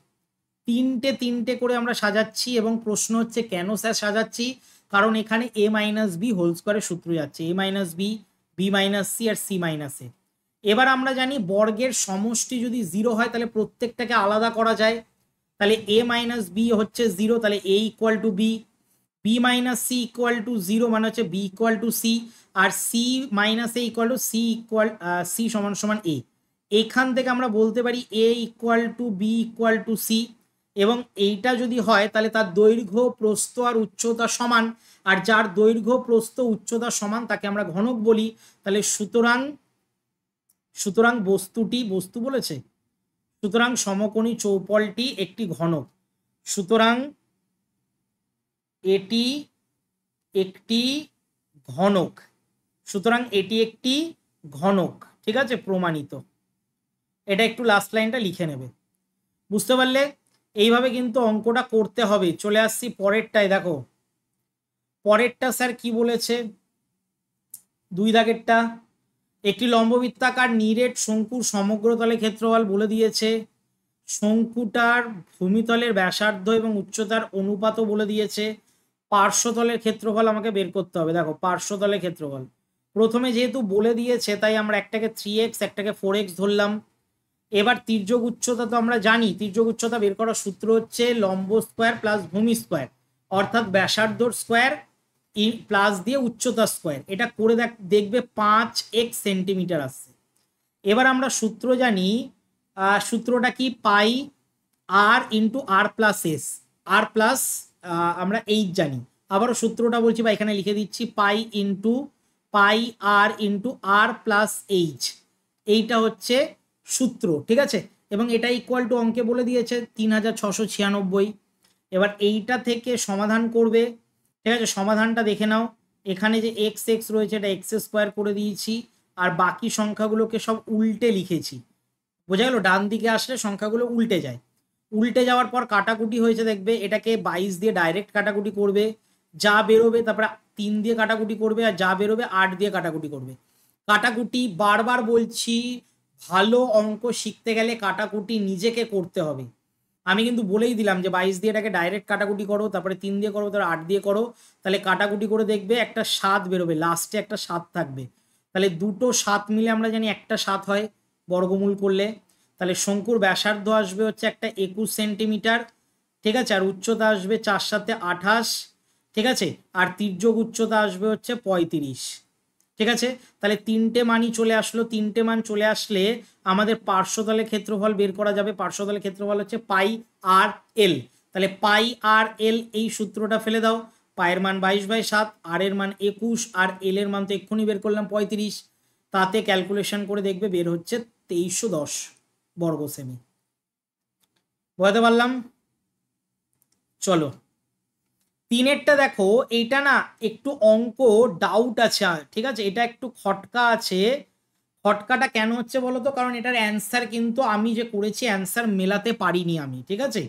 তিনটে তিনটে করে আমরা সাজাচ্ছি, এবং প্রশ্ন হচ্ছে কেন স্যার সাজাচ্ছি, কারণ এখানে a-b² সূত্র যাচ্ছে, a-b, b-c আর c-a। এবার আমরা জানি বর্গের সমষ্টি যদি 0 হয় তাহলে প্রত্যেকটাকে আলাদা করা যায়, তাহলে a-b হচ্ছে 0, তাহলে a = b, b-c = 0 মানে হচ্ছে b = c, R c-a = c = a। এখান থেকে আমরা বলতে পারি a = b = c, এবং এইটা যদি হয় তাহলে তার দৈর্ঘ্য প্রস্থ আর উচ্চতা সমান, আর যার দৈর্ঘ্য প্রস্থ উচ্চতা সমান তাকে আমরা ঘনক বলি। তাহলে সুতরাং বস্তুটি, বস্তু বলেছে, সুতরাং সমকোণী চৌপলটি একটি ঘনক, সুতরাং এটি একটি ঘনক, সুতরাং এটি একটি ঘনক, ঠিক আছে, প্রমাণিত। এটা একটু লাস্ট লাইনটা লিখে নেবে, বুঝতে পারলে? এইভাবে কিন্তু অঙ্কটা করতে হবে। চলে আসছি পরেরটায়, দেখো পরেরটা স্যার কি বলেছে, 2 দাগেরটা, একটি লম্ববৃত্তাকার নিরেট শঙ্কুর সমগ্র তলে ক্ষেত্রফল বলে দিয়েছে, শঙ্কুটার ভূমিতলের ব্যাসার্ধ এবং উচ্চতার অনুপাতও বলে দিয়েছে, পার্শ্বতলের ক্ষেত্রফল আমাকে বের করতে হবে। দেখো পার্শ্বতলের ক্ষেত্রফল প্রথমে যেহেতু বলে দিয়েছে তাই আমরা একটাকে 3x একটাকে 4x ধরলাম, এবার তির্যক উচ্চতা তো আমরা জানি, তির্যক উচ্চতা বের করার সূত্র হচ্ছে লম্ব স্কোয়ার প্লাস ভূমি স্কোয়ার, অর্থাৎ ব্যাসার্ধর স্কোয়ার প্লাস দিয়ে উচ্চতা স্কোয়ার। এটা করে দেখবে 5x সেন্টিমিটার আসছে। এবার আমরা সূত্র জানি, সূত্রটা কি, পাই আর ইন্টু আর প্লাস এস, আর প্লাস আমরা এইচ জানি। আবারও সূত্রটা বলছি বা এখানে লিখে দিচ্ছি, পাই আর ইন্টু আর প্লাস এইচ, এইটা হচ্ছে সূত্র, ঠিক আছে। এবং এটা ইকুয়াল টু অঙ্কে বলে দিয়েছে 3696। এবার এইটা থেকে সমাধান করবে, ঠিক আছে। সমাধানটা দেখে নাও, এখানে যে এক্স এক্স রয়েছে এটা এক্স স্কোয়ার করে দিয়েছি, আর বাকি সংখ্যাগুলোকে সব উল্টে লিখেছি, বোঝা গেল। ডান দিকে আসলে সংখ্যাগুলো উল্টে যায়, উল্টে যাওয়ার পর কাটাকুটি হয়েছে দেখবে, এটাকে 22 দিয়ে ডাইরেক্ট কাটাকুটি করবে, যা বেরোবে তারপরে 3 দিয়ে কাটাকুটি করবে, আর যা বেরোবে 8 দিয়ে কাটাকুটি করবে। কাটাকুটি বারবার বলছি, ভালো অঙ্ক শিখতে গেলে কাটাকুটি নিজেকে করতে হবে। আমি কিন্তু বলেই দিলাম যে 22 দিয়ে এটাকে ডাইরেক্ট কাটাকুটি করো, তারপরে 3 দিয়ে করো, তারপরে 8 দিয়ে করো, তাহলে কাটাকুটি করে দেখবে একটা 7 বেরোবে, লাস্টে একটা 7 থাকবে। তাহলে দুটো 7 মিলে আমরা জানি একটা 7 হয় বর্গমূল করলে। তাহলে শঙ্কুর ব্যাসার্ধ আসবে হচ্ছে একটা 21 সেন্টিমিটার, ঠিক আছে। আর উচ্চতা আসবে 4 7 28, ঠিক আছে। আর তির্যক উচ্চতা আসবে হচ্ছে 35, ঠিক আছে। তাহলে তিনটে মানই চলে আসলো, তিনটে মান চলে আসলে আমাদের পার্শ্বতলের ক্ষেত্রফল বের করা যাবে। পার্শ্বতলের ক্ষেত্রফল হচ্ছে পাই আর এল। তাহলে পাই আর এল, এই সূত্রটা ফেলে দাও, পায়ের মান 22/7, আর এর মান 21, আর এল এর মান তো এক্ষুনি বের করলাম 35, তাতে ক্যালকুলেশন করে দেখবে বের হচ্ছে 2310 বর্গ সেমি। বুঝতে পারলাম? চলো 3-এরটা দেখো, এইটা না একটু অঙ্ক ডাউট আছে, ঠিক আছে, এটা একটু খটকা আছে। খটকাটা কেন হচ্ছে বলো তো, কারণ এটার অ্যান্সার কিন্তু আমি যে করেছি অ্যান্সার মেলাতে পারিনি আমি, ঠিক আছে।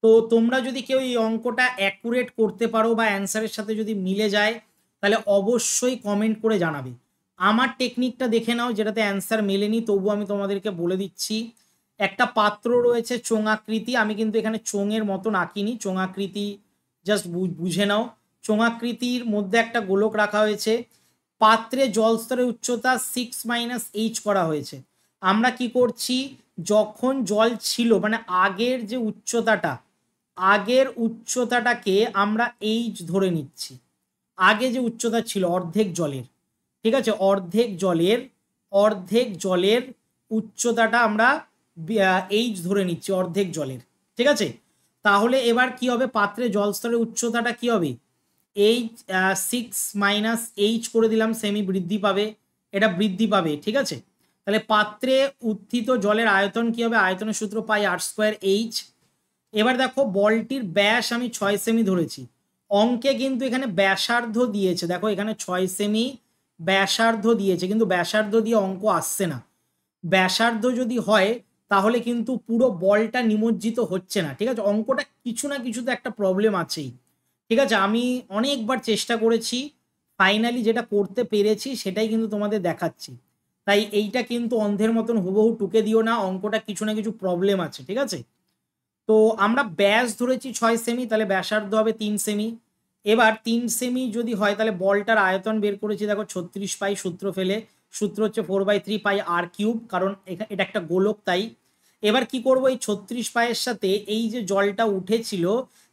তো তোমরা যদি কেউ এই অঙ্কটা অ্যাকুরেট করতে পারো বা অ্যান্সারের সাথে যদি মিলে যায়, তাহলে অবশ্যই কমেন্ট করে জানাবে। আমার টেকনিকটা দেখে নাও, যেটাতে অ্যান্সার মেলেনি তবু আমি তোমাদেরকে বলে দিচ্ছি। একটা পাত্র রয়েছে চোঙাকৃতি, আমি কিন্তু এখানে চোঙের মতন আঁকিনি, চোঙাকৃতি জাস্ট বুঝে নাও। চোঙাকৃতির মধ্যে একটা গোলক রাখা হয়েছে, পাত্রে জলস্তরের উচ্চতা 6 - করা হয়েছে। আমরা কি করছি, যখন জল ছিল মানে আগের যে উচ্চতাটা, আগের উচ্চতাটাকে আমরা এইচ ধরে নিচ্ছি। আগে যে উচ্চতা ছিল অর্ধেক জলের, ঠিক আছে, অর্ধেক জলের উচ্চতাটা আমরা এইচ ধরে নিচ্ছি, অর্ধেক জলের, ঠিক আছে। তাহলে এবার কি হবে, পাত্রে জলস্তরের উচ্চতাটা কি হবে, এইচ 6 - করে দিলাম, সেমি বৃদ্ধি পাবে, এটা বৃদ্ধি পাবে, ঠিক আছে। তাহলে পাত্রে উত্থিত জলের আয়তন কি হবে, আয়তনের সূত্র পাই r²h। এবার দেখো বলটির ব্যাস আমি 6 সেমি ধরেছি, অঙ্কে কিন্তু এখানে ব্যাসার্ধ দিয়েছে, দেখো এখানে 6 সেমি ব্যাসার্ধ দিয়েছে, কিন্তু ব্যাসার্ধ দিয়ে অঙ্ক আসছে না। ব্যাসার্ধ যদি হয় তাহলে কিন্তু পুরো বলটা নিমজ্জিত হচ্ছে না, ঠিক আছে। অঙ্কটা কিছু না কিছু তো একটা প্রবলেম আছেই, ঠিক আছে। আমি অনেকবার চেষ্টা করেছি, ফাইনালি যেটা করতে পেরেছি সেটাই কিন্তু তোমাদের দেখাচ্ছি। তাই এইটা কিন্তু অন্ধের মতন হুবহু টুকে দিও না, অঙ্কটা কিছু না কিছু প্রবলেম আছে, ঠিক আছে। তো আমরা ব্যাস ধরেছি 6 সেমি, তাহলে ব্যাসার্ধ হবে 3 সেমি। এবার 3 সেমি যদি হয় তাহলে বলটার আয়তন বের করেছি, দেখো 36 পাই, সূত্র ফেলে, সূত্র হচ্ছে 4/3 পাই r³, কারণ এটা একটা গোলক তাই। এবার কি করব, এই 36 পায়ের সাথে এই যে জলটা উঠেছিল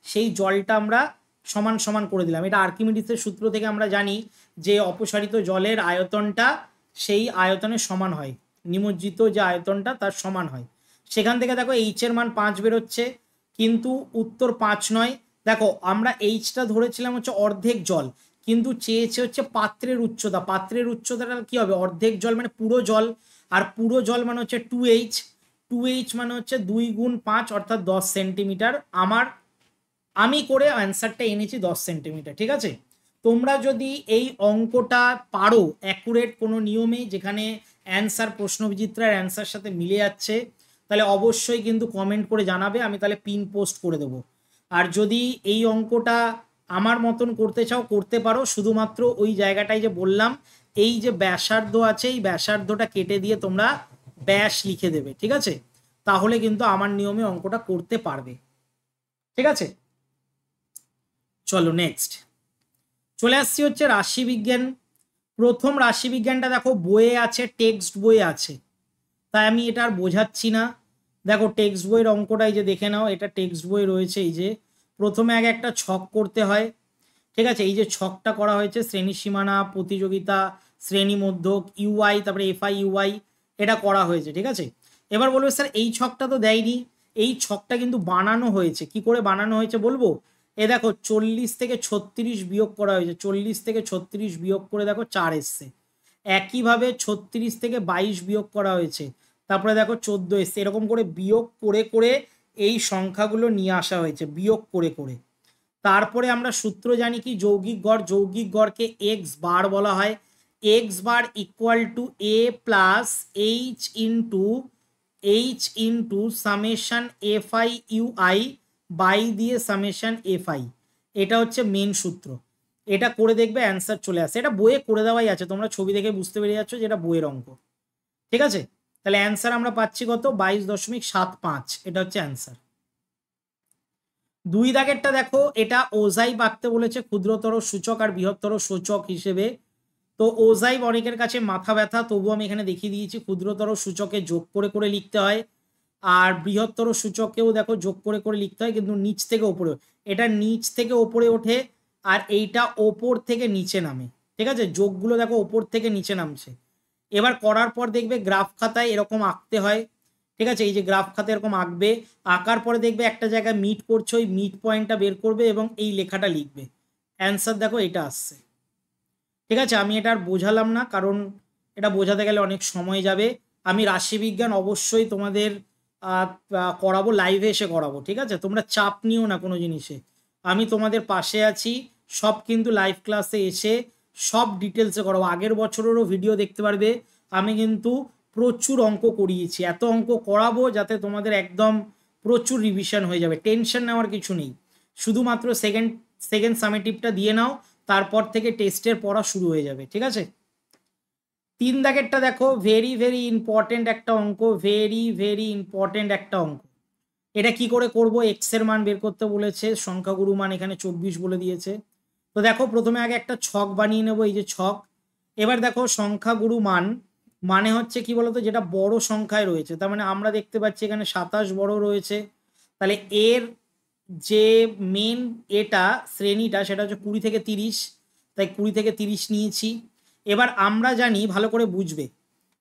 সেই জলটা আমরা সমান সমান করে দিলাম। এটা আর্কিমিডিসের সূত্র থেকে আমরা জানি যে অপসারিত জলের আয়তনটা সেই আয়তনের সমান হয়, নিমজ্জিত যে আয়তনটা তার সমান হয়। সেখান থেকে দেখো এইচের মান 5 বেরোচ্ছে, কিন্তু উত্তর 5 নয়। দেখো আমরা এইচটা ধরেছিলাম হচ্ছে অর্ধেক জল, কিন্তু চেয়েছে হচ্ছে পাত্রের উচ্চতা। পাত্রের উচ্চতাটা কি হবে, অর্ধেক জল মানে পুরো জল, আর পুরো জল মানে হচ্ছে 2h, 2h মানে হচ্ছে 2 × 5 অর্থাৎ 10 সেন্টিমিটার। আমি করে অ্যান্সারটা এনেছি 10 সেন্টিমিটার, ঠিক আছে। তোমরা যদি এই অঙ্কটা পারো অ্যাকুরেট কোনো নিয়মে, যেখানে অ্যান্সার প্রশ্নবিচিত্রার অ্যান্সার সাথে মিলে যাচ্ছে, তাহলে অবশ্যই কিন্তু কমেন্ট করে জানাবে, আমি তাহলে পিন পোস্ট করে দেবো। আর যদি এই অঙ্কটা আমার মতন করতে চাও করতে পারো, শুধুমাত্র ওই জায়গাটায় যে বললাম এই যে ব্যাসার্ধ আছে এই ব্যাসার্ধটা কেটে দিয়ে তোমরা ব্যাস লিখে দেবে, ঠিক আছে। তাহলে কিন্তু আমার নিয়মে অঙ্কটা করতে পারবে, ঠিক আছে। চলো নেক্সট চলে আসছি হচ্ছে রাশিবিজ্ঞান। প্রথম রাশিবিজ্ঞানটা দেখো বইয়ে আছে, টেক্সট বইয়ে আছে, তাই আমি এটা আর বোঝাচ্ছি না। দেখো টেক্সট বইয়ের অঙ্কটাই যে দেখে নাও, এটা টেক্সট বই রয়েছে। এই যে প্রথমে আগে একটা ছক করতে হয়, ঠিক আছে। এই যে ছকটা করা হয়েছে, শ্রেণী সীমানা, প্রতিযোগিতা, শ্রেণী মধ্যক, ইউআই, তারপরে এফআই ইউআই, এটা করা হয়েছে, ঠিক আছে। এবার বলবে স্যার এই ছকটা তো দেয়নি, এই ছকটা কিন্তু বানানো হয়েছে। কি করে বানানো হয়েছে বলবো, এ দেখো 40 থেকে 36 বিয়োগ করা হয়েছে, 40 থেকে 36 বিয়োগ করে দেখো 4 এসছে। একইভাবে 36 থেকে 22 বিয়োগ করা হয়েছে, তারপরে দেখো 14 এসছে। এরকম করে বিয়োগ করে করে এই সংখ্যাগুলো নিয়ে আসা হয়েছে, বিয়োগ করে করে। তারপরে আমরা সূত্র জানি কি, যৌগিক গড়, যৌগিক গড়কে এক্স বার বলা হয়। X bar equal to a plus h into summation f i u i by দিয়ে সামেশন এফ আই। এটা হচ্ছে মেন সূত্র। এটা করে দেখবে অ্যান্সার চলে আসে। এটা বইয়ে করে দেওয়াই আছে, তোমরা ছবি দেখে বুঝতে পেরে যাচ্ছ যে এটা বইয়ের অঙ্ক, ঠিক আছে। তাহলে অ্যান্সার আমরা পাচ্ছি কত, 22.75, এটা হচ্ছে অ্যান্সার। 2 দাগেরটা দেখো, এটা ওজাইব আঁকতে বলেছে ক্ষুদ্রতর সূচক আর বৃহত্তর সূচক হিসেবে। তো ওজাইব অনেকের কাছে মাথা ব্যথা, তবু আমি এখানে দেখিয়ে দিয়েছি ক্ষুদ্রতর সূচকে যোগ করে করে লিখতে হয়, আর বৃহত্তর সূচকেও দেখো যোগ করে করে লিখতে হয়, কিন্তু নিচ থেকে ওপরে, এটা নিচ থেকে ওপরে ওঠে আর এইটা ওপর থেকে নিচে নামে, ঠিক আছে। যোগগুলো দেখো ওপর থেকে নিচে নামছে। এবার করার পর দেখবে গ্রাফ খাতায় এরকম আঁকতে হয়, ঠিক আছে। এই যে গ্রাফ খাতায় এরকম আঁকবে, আঁকার পরে দেখবে একটা জায়গায় মিট করছে, ওই মিট পয়েন্টটা বের করবে এবং এই লেখাটা লিখবে। অ্যান্সার দেখো এটা আসছে, ঠিক আছে। আমি এটা আর বোঝালাম না, কারণ এটা বোঝাতে গেলে অনেক সময় যাবে। আমি রাশিবিজ্ঞান অবশ্যই তোমাদের করাবো, লাইভে এসে করাবো, ঠিক আছে। তোমরা চাপ নিও না কোনো জিনিসে, আমি তোমাদের পাশে আছি। সব কিন্তু লাইভ ক্লাসে এসে সব ডিটেলসে করাবো। আগের বছরেরও ভিডিও দেখতে পারবে, আমি কিন্তু প্রচুর অঙ্ক করিয়েছি, এত অঙ্ক করাবো যাতে তোমাদের একদম প্রচুর রিভিশন হয়ে যাবে। টেনশন নেওয়ার কিছু নেই, শুধুমাত্র সেকেন্ড সামেটিভটা দিয়ে নাও, তারপর থেকে টেস্টের পড়া শুরু হয়ে যাবে, ঠিক আছে। 3 দাগেরটা দেখো, ভেরি ভেরি ইম্পর্টেন্ট একটা অঙ্ক, ভেরি ভেরি ইম্পর্টেন্ট একটা অঙ্ক। এটা কি করে করব, এক্স এর মান বের করতে বলেছে, সংখ্যাগুরু মান এখানে 24 বলে দিয়েছে। তো দেখো প্রথমে আগে একটা ছক বানিয়ে নেব, এই যে ছক। এবার দেখো সংখ্যাগুরু মান মানে হচ্ছে কি বলতো, যেটা বড় সংখ্যায় রয়েছে, তার মানে আমরা দেখতে পাচ্ছি এখানে 27 বড় রয়েছে, তাহলে এর যে মেন এটা শ্রেণীটা সেটা হচ্ছে 20 থেকে 30, তাই 20 থেকে 30 নিয়েছি। এবার আমরা জানি, ভালো করে বুঝবে,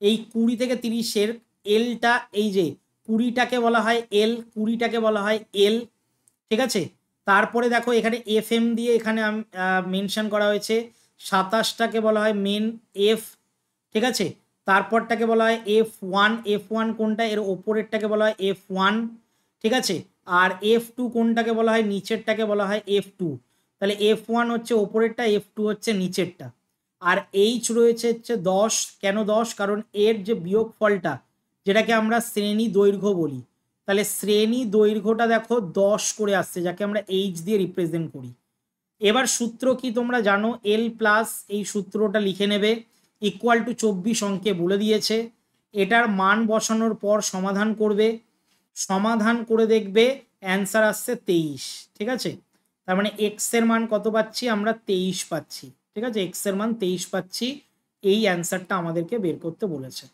এই 20 থেকে 30-এর এলটা, এই যে 20টাকে বলা হয় এল, 20টাকে বলা হয় এল, ঠিক আছে। তারপরে দেখো এখানে এফ এম দিয়ে এখানে মেনশন করা হয়েছে, 27টাকে বলা হয় মেন এফ, ঠিক আছে। তারপরটাকে বলা হয় F1, F1 কোনটা, এর ওপরেরটাকে বলা হয় F1, ঠিক আছে। আর F2 কোনটাকে বলা হয়, নিচেরটাকে বলা হয় F2। তাহলে F1 হচ্ছে ওপরেরটা, F2 হচ্ছে নিচেরটা। আর H রয়েছে হচ্ছে 10, কেন 10, কারণ এর যে বিয়োগ ফলটা, যেটাকে আমরা শ্রেণী দৈর্ঘ্য বলি, তাহলে শ্রেণী দৈর্ঘ্যটা দেখো 10 করে আসছে, যাকে আমরা H দিয়ে রিপ্রেজেন্ট করি। এবার সূত্র কি তোমরা জানো, এল প্লাস এই সূত্রটা লিখে নেবে, ইকুয়াল টু 24 অঙ্কে বলে দিয়েছে। এটার মান বসানোর পর সমাধান করবে, সমাধান করে দেখবে অ্যান্সার আসছে 23, ঠিক আছে। তার মানে এক্স এর মান কত পাচ্ছি আমরা, 23 পাচ্ছি, ঠিক আছে। এক্স এর মান 23 পাচ্ছি, এই অ্যান্সারটা আমাদেরকে বের করতে বলেছে,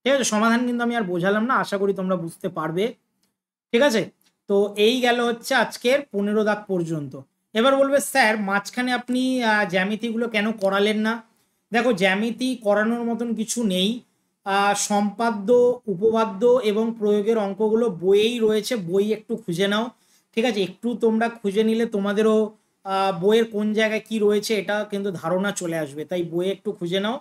ঠিক আছে। সমাধান কিন্তু আমি আর বোঝালাম না, আশা করি তোমরা বুঝতে পারবে, ঠিক আছে। তো এই গেল হচ্ছে আজকের 15 দাগ পর্যন্ত। এবার বলবে স্যার মাঝখানে আপনি জ্যামিতিগুলো কেন করালেন না। দেখো জ্যামিতি করানোর মতন কিছু নেই, সম্পাদ্য, উপপাদ্য এবং প্রয়োগের অঙ্কগুলো বইয়েই রয়েছে, বই একটু খুঁজে নাও, ঠিক আছে। একটু তোমরা খুঁজে নিলে তোমাদেরও বইয়ের কোন জায়গায় কি রয়েছে এটা কিন্তু ধারণা চলে আসবে, তাই বইয়ে একটু খুঁজে নাও,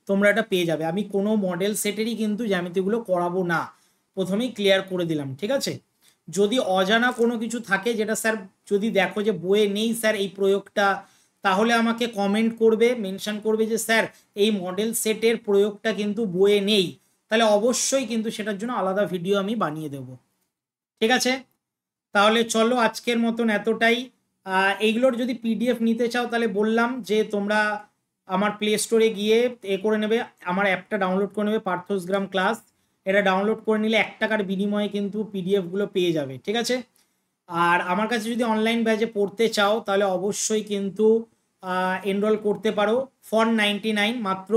তোমরা এটা পেয়ে যাবে। আমি কোনো মডেল সেটেরই কিন্তু জ্যামিতিগুলো করাবো না, প্রথমেই ক্লিয়ার করে দিলাম, ঠিক আছে। যদি অজানা কোনো কিছু থাকে, যেটা স্যার যদি দেখো যে বইয়ে নেই স্যার এই প্রয়োগটা, তাহলে আমাকে কমেন্ট করবে, মেনশন করবে যে স্যার এই মডেল সেটের প্রয়োগটা কিন্তু বইয়ে নেই, তাহলে অবশ্যই কিন্তু সেটার জন্য আলাদা ভিডিও আমি বানিয়ে দেব, ঠিক আছে। তাহলে চলো আজকের মতন এতটাই। এইগুলোর যদি পিডিএফ নিতে চাও তাহলে বললাম যে তোমরা আমার প্লে স্টোরে গিয়ে করে নেবে, আমার অ্যাপটা ডাউনলোড করে নেবে, পার্থসগ্রাম ক্লাস, এটা ডাউনলোড করে নিলে 1 টাকার বিনিময়ে কিন্তু পিডিএফগুলো পেয়ে যাবে, ঠিক আছে। আর আমার কাছে যদি অনলাইন ব্যাচে পড়তে চাও তাহলে অবশ্যই কিন্তু এনরোল করতে পারো, ফর 99, মাত্র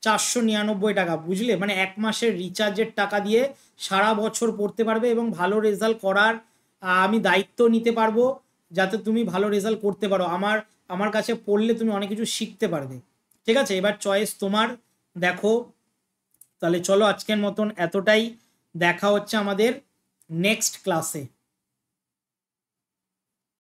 499 টাকা, বুঝলে? মানে 1 মাসের রিচার্জের টাকা দিয়ে সারা বছর পড়তে পারবে এবং ভালো রেজাল্ট করার আমি দায়িত্ব নিতে পারবো, যাতে তুমি ভালো রেজাল্ট করতে পারো। আমার কাছে পড়লে তুমি অনেক কিছু শিখতে পারবে। ঠিক আছে, এবার চয়েস তোমার। দেখো, তাহলে চলো আজকের মতন এতটাই। দেখা হচ্ছে আমাদের নেক্সট ক্লাসে।